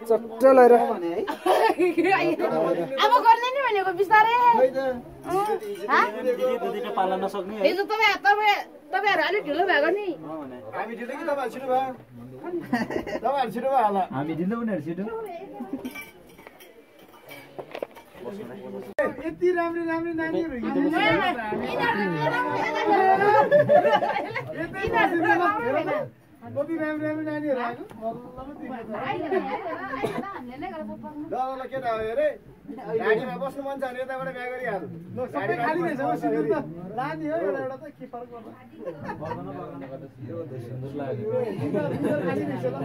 चट्ट लगाएर अब गर्ने नि भनेको बिस्तारै पाल्न नसक्ने हिजो तपाईँहरू अलिक ढिलो भएको नि हामी ढिलो कि तपाईहरु छिटो भयो तपाईहरु छिटो भयो होला हामी ढिलो उनीहरु छिटो यति राम्री राम्री नानीहरु कति राम्री राम्री नानीहरु आएको ल के भयो अरे गाडीमा बस्नु मन छ भने यताबाट बिहा गरिहाल्नु सबै खाली रहेछ हो सिधै त लानी हो एउटा एउटा त के फरक पर्दैन सुन्दर लाग्यो खाली रहेछ ल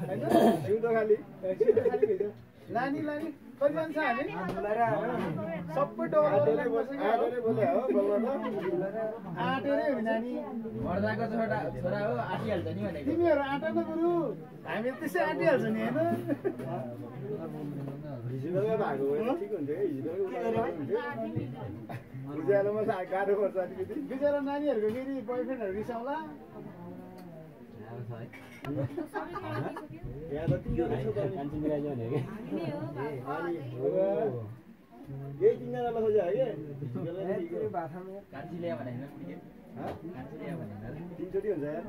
हैन जिउँदो खाली रहेछ लानी लानी कति मान्छ हामी सबै डोरे बोले हो आटेरै हो नानी मर्दाको छोरा हो आटिहाल्छ नि भनेको तिमीहरु आटा न गुरु हामी त्यसै आटिहाल्छ नि हैन हिजोको भागो ठीक हुन्छ है हिजोको उज्यालोमा गाह्रो पर्छ अलिकति बिचरा नानीहरुको फेरि बोयफ्रेन्डहरु रिसाउला यहाँ त तिम्रो कान्छी बिराज्यो भने के यही तिनजना लखोज्यो है के कान्छी ल्यायो भने हैन पुगे कान्छी ल्यायो भने तीनचोटी हुन्छ यार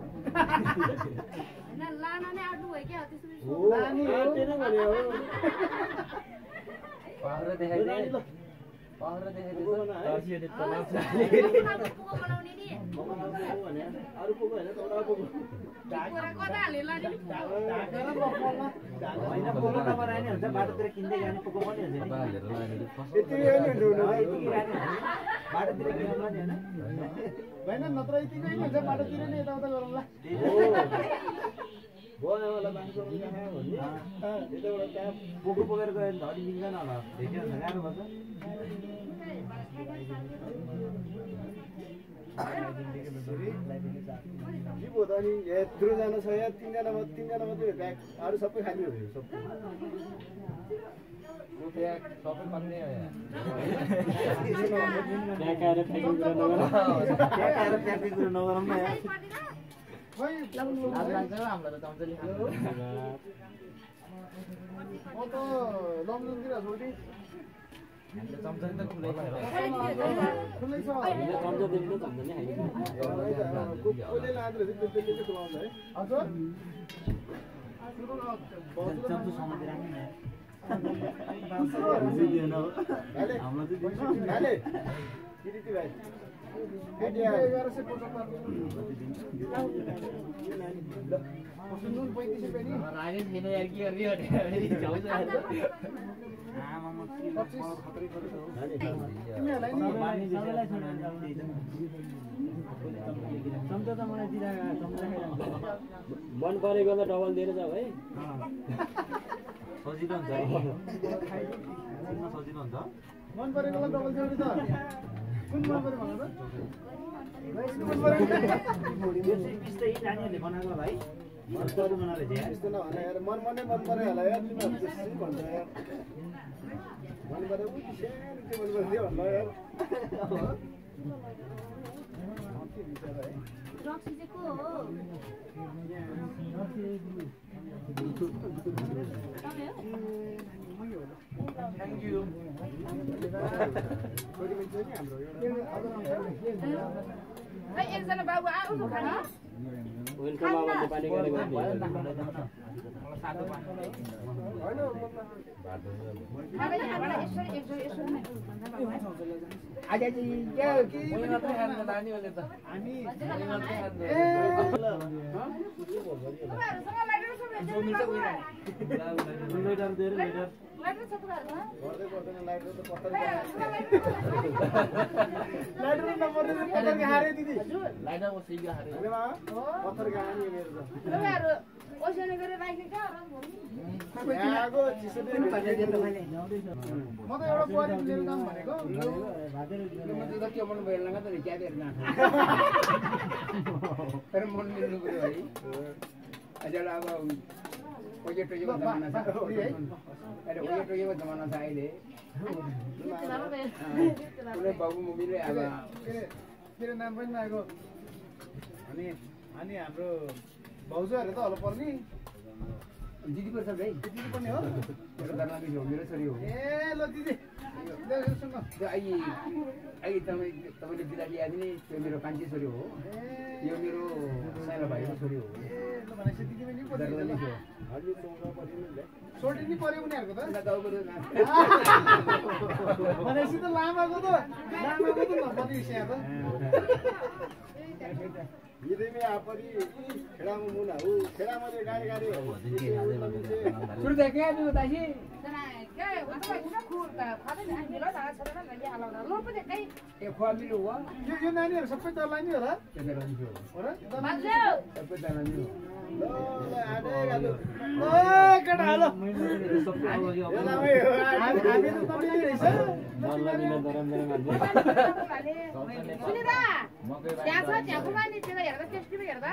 हैन लाना नै आउनु भयो के त्यसरी हो लानी आउँदैन भने हो पाहरा देखाइदिए पाहरा देखाइदिए तर्सियो तलाउँछ पुगो बनाउने नि भने अरु पुगो हैन तौडा पुगो पुरा कता हाले लानी ढाकेर बक्कलमा हैन पुगो नबनाए नि हुन्छ बाटोतिर किन्दै जाने पुगो पनि हुन्छ नि बालेर लाने यति नै हुन्छ बाटोतिर किन्नु नि हैन हैन नत्र यति नै हुन्छ बाटोतिर नै यताउता गरौँला बोलावाला मान्छे भन्ने यताबाट त्यहाँ पुगो पुगेर गयो भने धरी मिल्दैन होला भेट्यो भने गाह्रो पर्छ के भयो त अनि यत्रो जना छ यहाँ तीनजना मात्रै ब्याग अरू सबै खाली हो सबै सबै पाउने हो यहाँ प्याकिङ कुरा नगरौँ न यहाँ हामीलाई त चम्चली खानु म त लमजुङतिर छोडी चम्चली त खुलै छ खुलै छ चम्चा देख्नु चम्चली कसले लाँदो रहेछ त्यसले चाहिँ खुलाउँछ है हजुर चम्चो समाति राख्नु मन परेको त डबल दिएर जाऊ है सजिलो हुन्छ सजिलो हुन्छ मन परेकोलाई डबल दिनु त कुन मन परे भन त नानीहरूले बनाएको भाइ यस्तो नभन यार मन मनै मन पऱ्यो होला यार तिमीहरू त्यसै भन्छ यार मन पऱ्यो सानो के मन पऱ्यो भन्नु यार रक्सी चाहिँ को हो थ्याङ्क यू एकजना बाबु आउनु खाना वेलकम बाबा नेपाली गरेको लाइटर छ पुरानो गर्दै पर्दैन लाइटर त पत्थर लाइटर नम्बर दे पत्थर के हारे दिदी लाइटर वो सीगा हारे अरे मां पत्थर के हारे मेरो त तपाईहरु ओसने गरे राख्ने का आगो चिसो दे म त एउटा बुहारी लिएर जाम भनेको म त के मन भएन लगा त क्या देर ना तर मन मिल्नु पर्यो है अझै अब ओजे टोजेको जमाना छ अरे ओजे टोजेको जमाना छ अहिले कुनै बाबु मम्मीले अब मेरो नाम पनि नआएको अनि अनि हाम्रो भाउजूहरु त होला पर्ने दिदी पर्छ भाइ दिदी पनि हो मेरो दरनाबी हो मेरो छोरी हो ए ल दिदी सुन त्यो अहिले तपाईँले बिदा ल्याइदिने त्यो मेरो कान्छी छोरी हो यो मेरो सानो भाइको छोरी हो ल भनेपछि दिदी पनि पर्ने हजुर सोल्टी नि पर्यो उनीहरुको त भनेपछि त लामाको त नपर्ने विषय त यदि आपरी खेडामा मुना हो खेडामा चाहिँ गाडी गाडी हो सुरु देखे नि बताइए जना के उता किन खुर्ता फाले नि मेरो दागा छोरा न यहाँ आलाउन लो पनि कहीं ए खुवा मिलो हो यो नानीहरु सबै दलाइ नि होला के दलाइ हो हो र बाज्यो सबै दलाइ हो ल आडे गालु ओ केटा हालो हामी त तपाईँ रहेछ मल्ला दिन दरम दरम मान्छे सुनिदा त्यहाँ छ त्यहाँ कुमा नि त्यो हेर्दा टेस्टी हेर्दा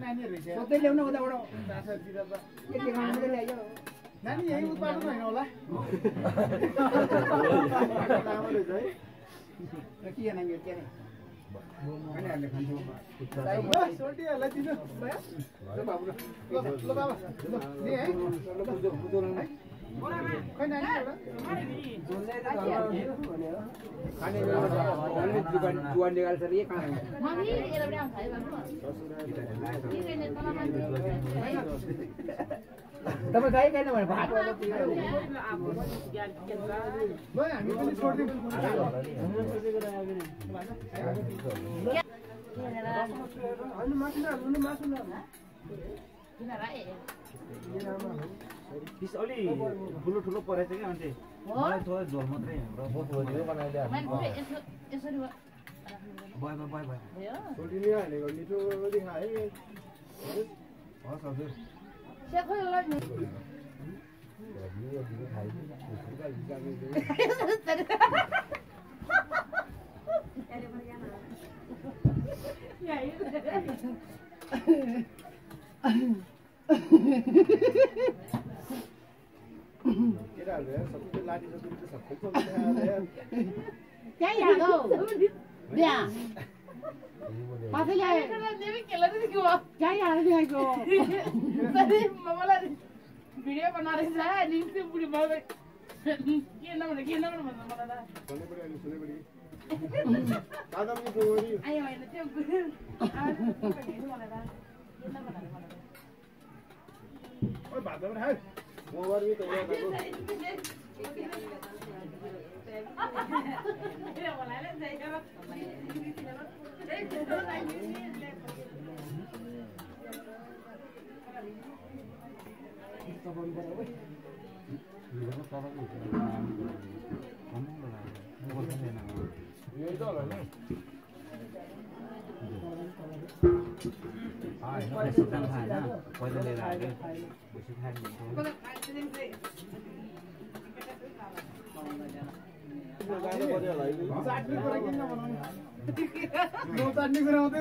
नानीहरु रहेछ सबै ल्याउनु उताबाट के खानु मात्रै ल्यायो नानी यही उत्पादन होइन होला के नानी के खानेहरूले खान्छ सोल्टीहरूलाई दिनु ल बाबु ल बाबा नि है खै नानी एउटा खाने जुवान निकाल्छ रे कहाँ मम्मी एले पनि आउँछ है बाबु के गर्ने तलमा तपाईँ गाई खाएन भने भात ल हामी पनि छोड्दिउँ पिस अलि ठुलो ठुलो परेछ क्या अन्ते मलाई थोरै झोल मात्रै यसरी भयो भयो भयो छोड्दिनु हालेको मिठो देखाए हस् हजुर सेखो ल नि केटाहरु सबै लाठी सबै सबै त्यही हालो बिहा माथि ल्याए देवी केला दिदी के हो त्यही हालो दिएको सरी मलाई भिडियो बना रही है लिंक से पूरी बात के नाम भन्नु मलाई दा सुने पऱ्यो अनि सुने पऱ्यो आदमले गोरी आयो हैन त्यो आवाज भन्नु मलाई दा के नाम भन्नु मलाई ओइ भातमा खाए म गर्मी त एउटा यही त होला नि पहिला लिएर आयो बेसी खाने चाट्नी कुरा किन बनाउने चाट्नी कुरा आउँदै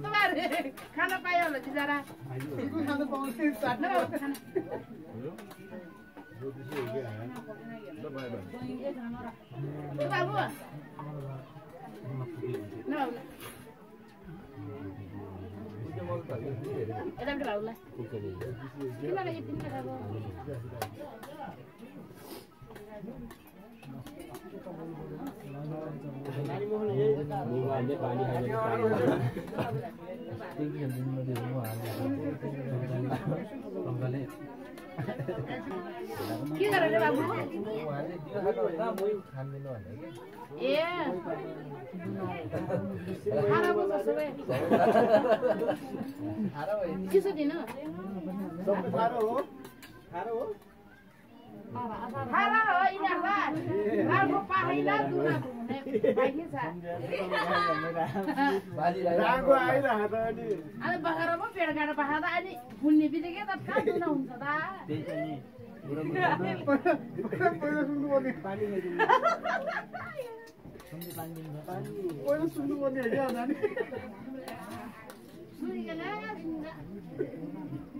तपाईहरु खाना पायो होला बिचारा खानु पाउँछ चाट्नी बाबु न यता पनि बाबुलाई किन यो तिन खाएको पानी के गरेर बाबु ए खाना बस्छ सबै चिसो दिनु सबै थारो हो खारा हो यिनीहरूलाई राम्रो पाइला दुना घुम्ने बाइकी छ रागो आइरह त अनि अनि बखरमा पेड काटेर पखादा अनि फुल्ने बित्तिकै त कहाँ दुना हुन्छ त पहिला सुन्नुपर्ने पहिला सुन्नुपर्ने हो क्या नानी सुनिकन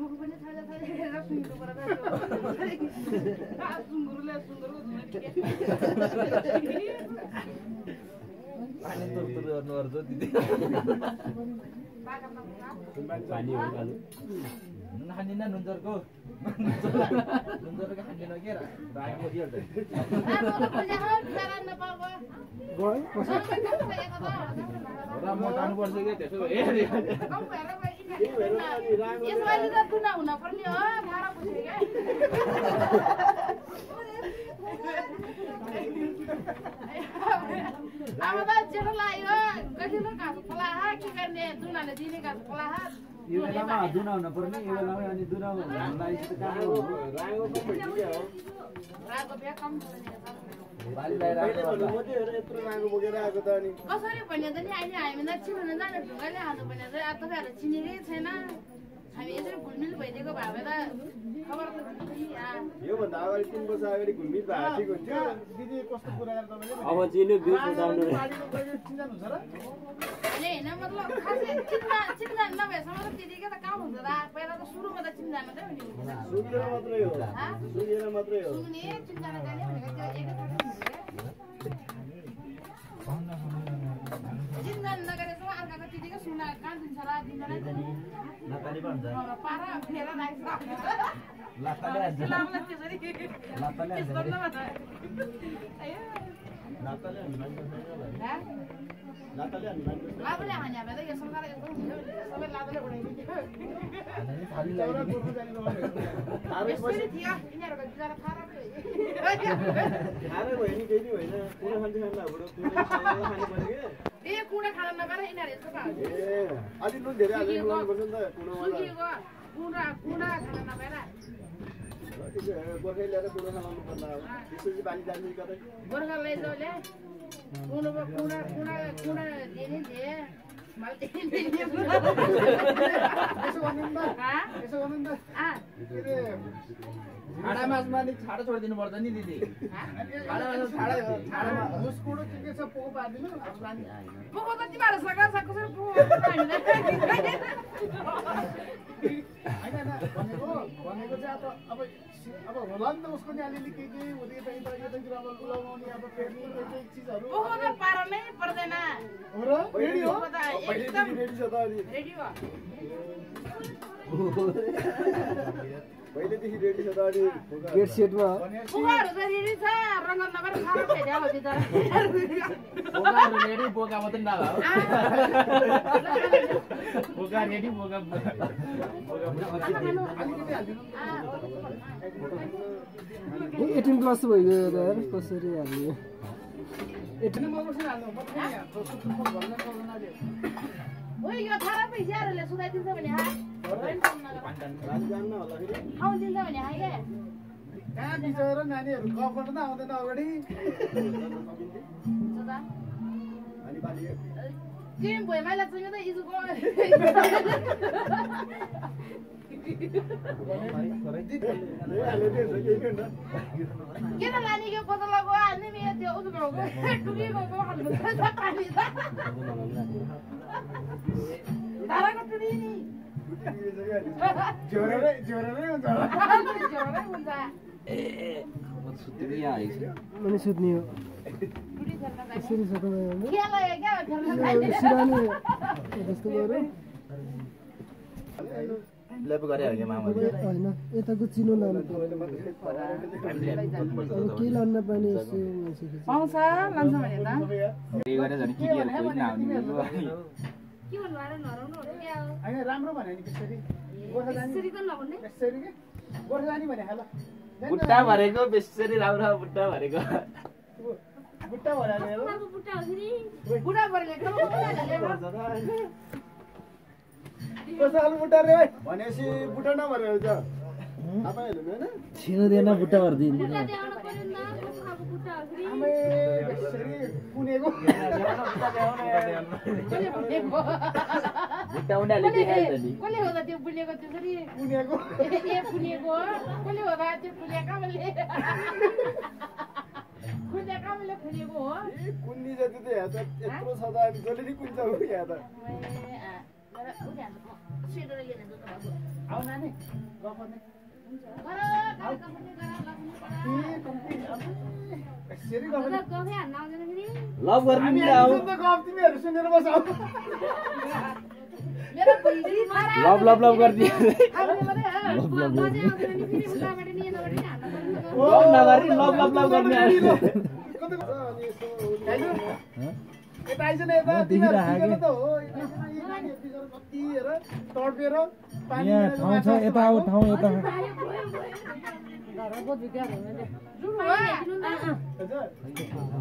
मुख पनि थाहा हेरेर सुन्नु पर्छ सुँगुरले सुँगुरको पानी तुर गर्नुपर्छ दिदी पानी हो कालु नुन खाँदिन नुनचरको खाँदिन के राखेको दिइहाल्छ र मोटाउनु पर्छ कि त्यसो यसपालि त दुना हुन पर्ने हो गाह्रो बुझ्यो क्या अब त जेठो लाग्यो कतिलो घाँस फलाहा के गर्ने दुनाले दिने घाँस फलाहा यो बेलामा दुना हुन पर्ने यो बेलामा अनि दुना हुनलाई रागो कम्पनी हो रागो बिहा कम बालीलाई पहिले भन्नु म त्यो हेरेर यत्रो रागो बोकेर आएको त अनि कसरी भन्यो त नि अहिले हामीलाई चिन्नु जाने ढुङ्गाले हाल्नु पर्ने त अब तपाईँहरू चिनेकै छैन हामी यसरी घुलमिल भइदिएको भए त खबर त योभन्दा अगाडि 3 वर्ष अगाडि घुलमिल भए ठिक हुन्थ्यो दिदी कस्तो कुरा गर्दा मैले अब चिन्यो बिउ उठाउनु चिन्जान हुन्छ र होइन मतलब खासै चिन्जा नभएसम्म त त्यतिकै त काम हुन्छ त पहिला त सुरुमा त चिन्जा मात्रै हुने सुनेर मात्रै हो सुनेर मात्रै हो सुन्ने चिन्जा नगर्ने भनेको त्यो एकैपल्ट चिन्जा नगरेसम्म अर्काको त्यतिकै सुना कहाँ दिन्छ र दिँदैन लाताले भन्छ पारा फेर राख्छ लाताले हान्छ लामलाई त्यसरी लाताले हान्छ गर्नु भन्छ लाताले हान्नु हा लाताले हान्नु लाभले हान्या भए त यो सरकार यस्तो हुन्थ्यो सबै लाभले उडाइदिन्थ्यो चौरा गोर्खा जाने नभए थारै यसरी थियो यिनीहरूको बिचारा खारा पो थारै भयो नि केही होइन कुना खान्छ खान्दा हाम्रो कुना खानु पर्यो के ए कुँडा खाना नगर यिनीहरू यस्तो भयो ए अलि लुन धेरै हालेर गर्नुपर्छ नि त कुनावाला सुकिएको कुँडा खाना नभएर गोर्खै ल्याएर कुना खालाउनु पर्ला त्यसपछि बाली जान्छ कतै गोर्खा लैजाउले कुँडा दिने थिए मैले यसो भन्नु नि त यसो भन्नु नि त के रे छाडा मासमा नि छाडा छोडिदिनु पर्छ नि दिदी छाडा छाडामा उसकुडो के छ पोको पार्दिनु अब लानी पोको त तिमीहरू सका कसरी पोको हैन भनेको चाहिँ अब होला नि त उसको नि अलिअलि के हुँदै यतातिर अब लगाउने अब फेर्ने केही चिजहरू पोको त पार्नै पर्दैन हो र रेडी हो एकदम रेडी छ त अनि रेडी हो पहिलेदेखि रेडी छ त अनि गेट सेटमा पोकाहरू त रेडी छ रङ्ग नगर खाना भेट्या हो बिचरा बोकाहरू रेडी बोका मात्रै नभए बोका रेडी बोका अलिकति हालिदिनु 18+ भइगयो यार कसरी हाल्ने 18 मात्रै हाल्नु पर्छ नि ओइ यो थारा पैसाहरूले सुधाइदिन्छ भने हा जान्न होला फेरि ठाउँ दिन्छ भने हा के कहाँ बिचरा नानीहरू गफ गर्न त आउँदैन अगाडि अनि बाली क्रिम भुइँमाइला चाहिँ त इजुको किन लाने के बदलाको हाल्ने मेरो त्यो उजुको टुकीको हाल्नु पर्छ पानी त धाराको टुकी नि जोरै हुन्छ जोरै हुन्छ अनि सुत्ने हो टुकी खेल्न यसरी सुत्नु खेल क्या खेल्न सिरानी जस्तो गरे लेप गरे हो मामा होइन यताको चिनो लानु पर्यो अब के लान्न पाउने यसो मान्छे पाउँछ लान्छ भने त के गरे झन् के कोही नआउने के भन्नु अरे नराउनु हो क्या हो हैन राम्रो भने नि त्यसरी गोर्खा जाने यसरी त नभन्ने त्यसरी के गोर्खा जाने भने हाल बुट्टा भरेको बेसरी राम्रो बुट्टा भरेको बुट्टा भराले हो बुट्टा हो नि बुढा भरले कस्तो खालको बुट्टा रे भाइ भनेपछि बुट्टा नभरेको छ तपाईहरुले हैन छिनुदैन बुट्टा भर्दिनु आमे यसरी कुनेको बुट्टा उनीहरूले देखाएछ नि कसले होला त्यो बुलेको त्यसरी कुनेको ए बुलेको कसले होला त्यो बुलेका मैले कुने कामले खुलेको हो ए कुन्नी जति त यहाँ त यत्रो छ त अनि जसले नि कुन्छ हो यहाँ त आउ नानी गफने यसरी गफ लभ गर्ने हामी नि आउँछ आऊ त गफ तिमीहरु सुनेर बस आऊ मेरो पैसा लभ लभ लभ गर्दिए आउने मात्रै हो लभ नगरी लभ लभ लभ गर्ने आयो कतै छ अनि यसो यता आइज न यता तिमीहरु त हो यी नानीहरु बिचरा कति हेर तडपेर पानी यहाँ ठाउँ छ यता आऊ ठाउँ यता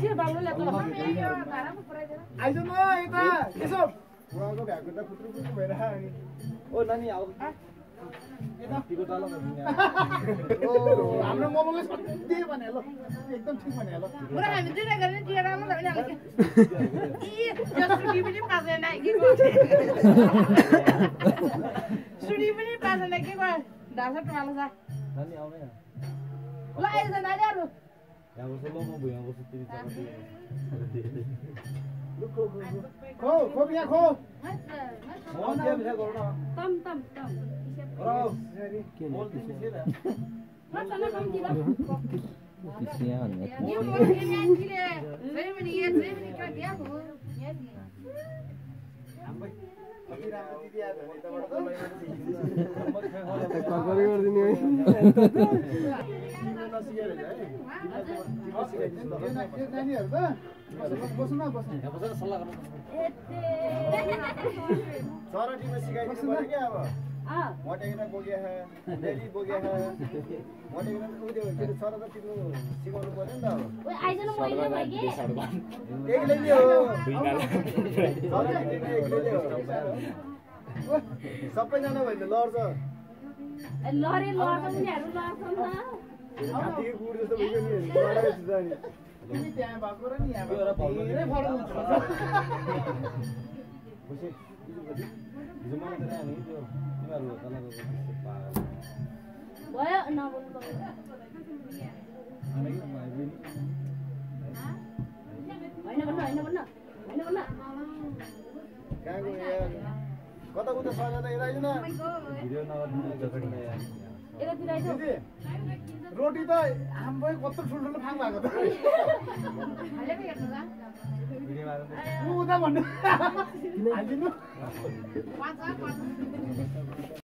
के बाबुले त धारामा पुराइदिएर आइज न यता यसो उहाँको भ्याएको त कुत्रु कुत्रु भएर अनि ओ नानी आऊ यता तिको तल ओ हाम्रो मोमोले सधैँ भने ल एकदम ठीक भने ल पुरा हामी दुईटा गर्ने टिया राम्रो छ भने इ सुडी पनि पादैन के को सुडी पनि पादैन के को ढासा टमालो छ नानी आउने ल आइज नानीहरु यहाँ बस्छ ल म भुइँमा बस्छु तिमी चलाउँदै खो खो बिहा खो तम तम तम यो बोल्ने मान्छेले फेरि पनि यहाँ चाहिँ पनि का बिहा हो यहाँ नानीहरु त बस्नु न बस्नु सरटीमा सिकाइदिनु पर्यो क्या अब मटेकिन बोके डेली बोके मटेकिन उयो के सर त तिम्रो सिकाउनु पर्यो नि त अब एक्लै नै हो एक्लै हो सबैजना भने लड्छ लरे लड्छ उनीहरु लड्छन् त हात्तीको गुड जस्तो भइगयो नि लडाइछ त नि तिमी त्यहाँ भएको र नि यहाँ भएको धेरै फरक हुन्छ भयो नबोल्नु कहाँको कता उता सरेर हेराइदिन रोटी त हाम्रो कत्रो ठुल्ठुलो फाङ भएको त उता भन्नु हालिदिनु